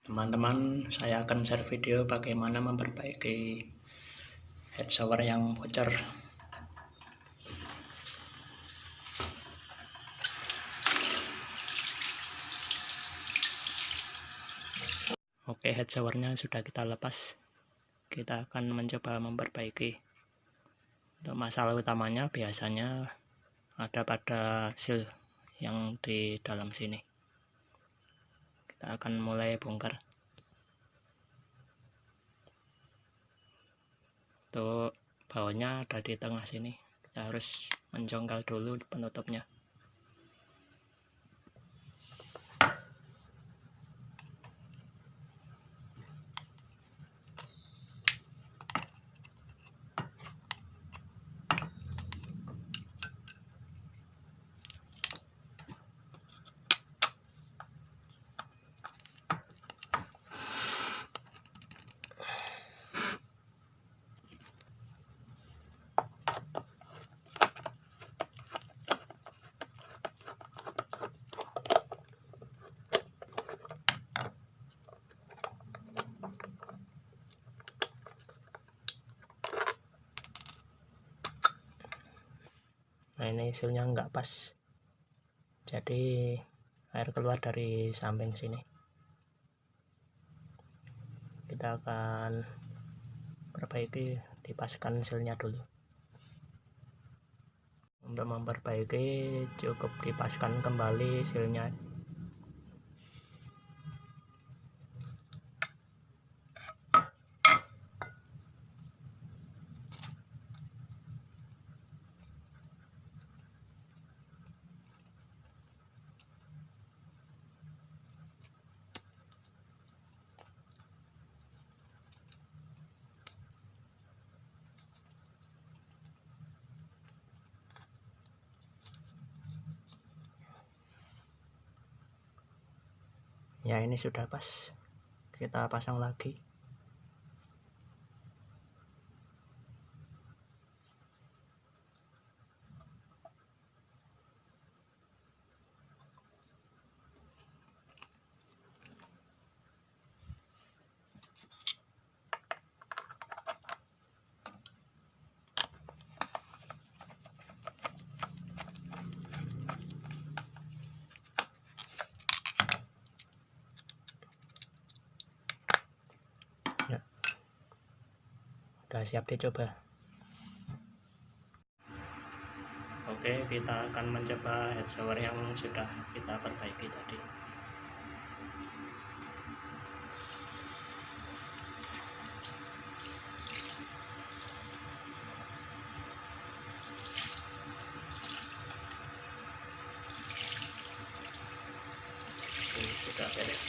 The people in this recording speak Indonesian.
Teman-teman, saya akan share video bagaimana memperbaiki head shower yang bocor. Oke, head showernya sudah kita lepas. Kita akan mencoba memperbaiki. Untuk masalah utamanya biasanya ada pada seal yang di dalam sini. Kita akan mulai bongkar. Untuk bawahnya ada di tengah sini. Kita harus menjongkal dulu penutupnya. Nah, ini sealnya nggak pas, jadi air keluar dari samping sini. Kita akan perbaiki, dipaskan sealnya dulu. Untuk memperbaiki cukup dipaskan kembali sealnya. Ya, ini sudah pas. Kita pasang lagi. Ya, udah siap dicoba. Oke, kita akan mencoba head shower yang sudah kita perbaiki tadi. Ini sudah beres.